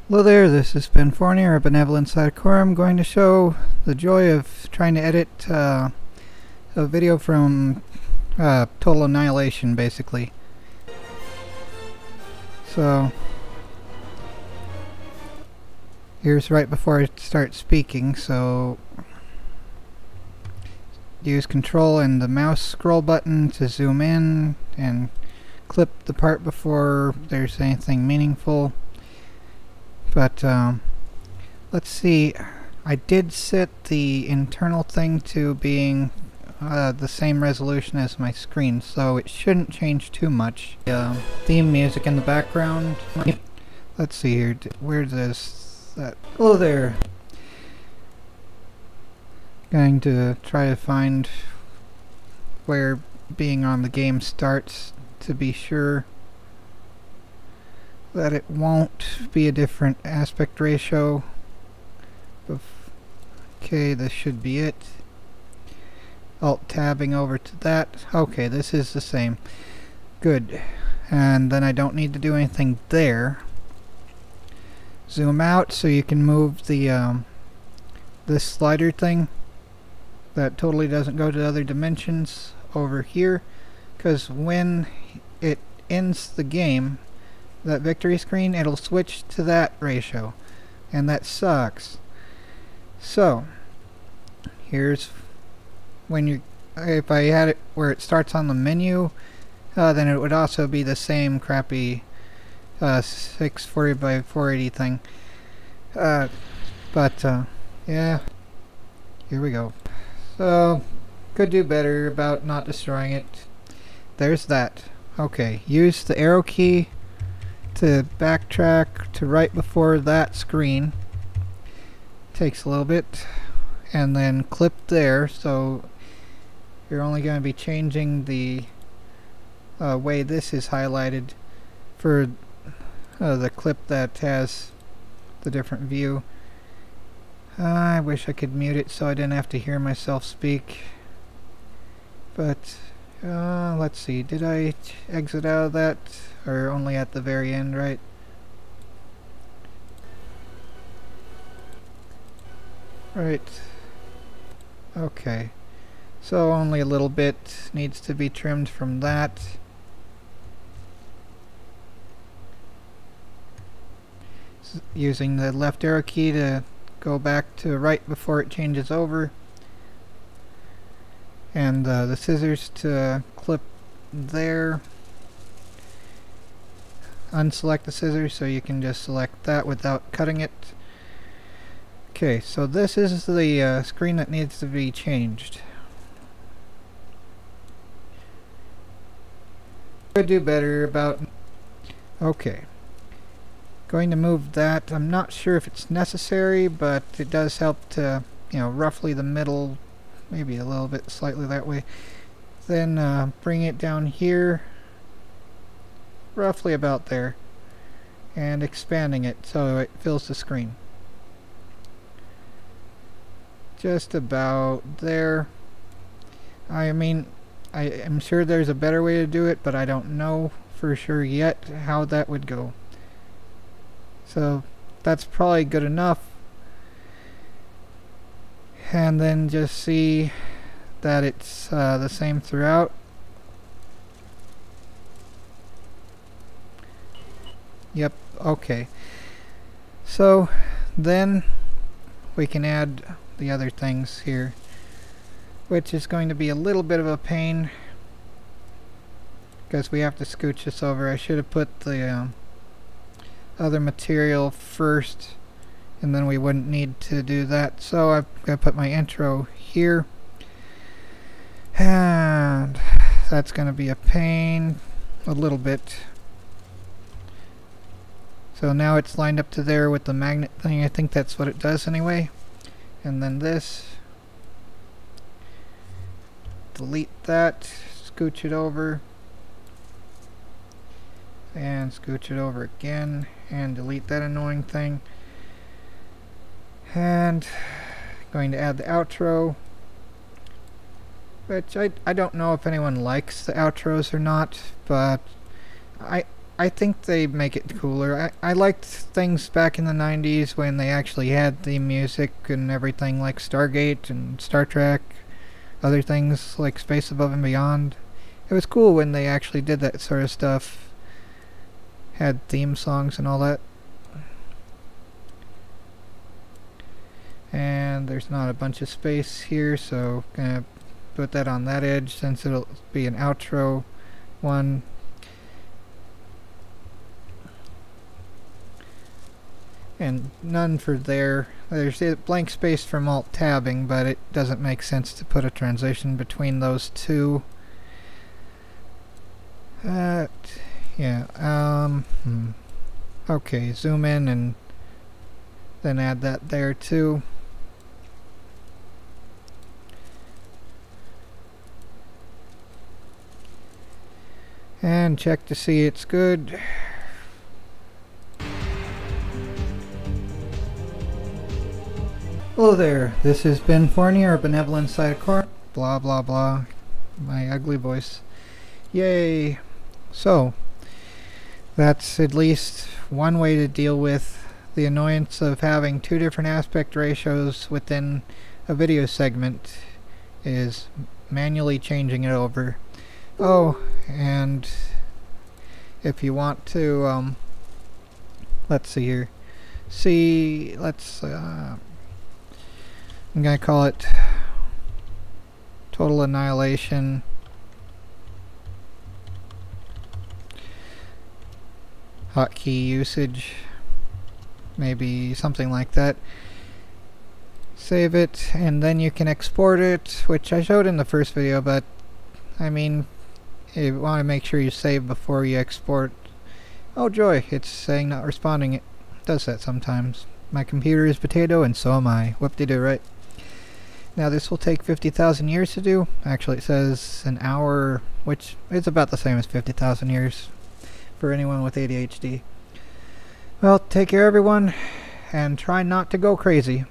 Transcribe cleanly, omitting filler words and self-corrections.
Hello there, this is Ben Fournier, a benevolent sidecore. I'm going to show the joy of trying to edit a video from Total Annihilation, basically. So, here's right before I start speaking, so use Control and the mouse scroll button to zoom in and clip the part before there's anything meaningful. But let's see, I did set the internal thing to being the same resolution as my screen, so it shouldn't change too much. Theme music in the background. Let's see here, where does that... Hello there! Going to try to find where being on the game starts to be sure that it won't be a different aspect ratio. Okay, this should be it. Alt-tabbing over to that. Okay, this is the same. Good. And then I don't need to do anything there. Zoom out so you can move the this slider thing that totally doesn't go to other dimensions over here, because when it ends the game, that victory screen, it'll switch to that ratio, and that sucks. So here's when you, if I had it where it starts on the menu, then it would also be the same crappy 640 by 480 thing. Yeah, here we go. So could do better about not destroying it. There's that. Okay, use the arrow key to backtrack to right before that screen. Takes a little bit, and then clip there, so you're only going to be changing the way this is highlighted for the clip that has the different view. I wish I could mute it so I didn't have to hear myself speak, but let's see, did I exit out of that? Or only at the very end, right? Right. Okay. So only a little bit needs to be trimmed from that. Using the left arrow key to go back to right before it changes over. And the scissors to clip there. Unselect the scissors so you can just select that without cutting it. Okay, so this is the screen that needs to be changed. Could do better about... Okay. Going to move that. I'm not sure if it's necessary, but it does help to, you know, roughly the middle, maybe a little bit slightly that way. Then bring it down here, roughly about there, and expanding it so it fills the screen. Just about there. I mean, I am sure there's a better way to do it, but I don't know for sure yet how that would go. So that's probably good enough. And then just see that it's the same throughout. Yep, okay. So then we can add the other things here, which is going to be a little bit of a pain because we have to scooch this over. I should have put the other material first, and then we wouldn't need to do that. So I've got to put my intro here, and that's going to be a pain a little bit. So now it's lined up to there with the magnet thing. I think that's what it does anyway. And then this. Delete that. Scooch it over. And scooch it over again. And delete that annoying thing. And going to add the outro. Which I don't know if anyone likes the outros or not. But I think they make it cooler. I liked things back in the 90s when they actually had theme music and everything, like Stargate and Star Trek, other things like Space Above and Beyond. It was cool when they actually did that sort of stuff. Had theme songs and all that. And there's not a bunch of space here, so gonna put that on that edge since it'll be an outro one. And none for there. There's a blank space from alt tabbing, but it doesn't make sense to put a transition between those two. Yeah, okay, zoom in and then add that there too. And check to see it's good. Hello there, this has been Forney, our benevolent sidecar. Blah blah blah. My ugly voice. Yay! So, that's at least one way to deal with the annoyance of having two different aspect ratios within a video segment, is manually changing it over. Oh, and if you want to, let's see here. I'm gonna call it Total Annihilation. Hotkey usage. Maybe something like that. Save it, and then you can export it, which I showed in the first video, but I mean, you want to make sure you save before you export. Oh joy, it's saying not responding. It does that sometimes. My computer is potato and so am I. Whoop-de-doo, right? Now this will take 50,000 years to do. Actually it says an hour, which is about the same as 50,000 years for anyone with ADHD. Well, take care everyone, and try not to go crazy.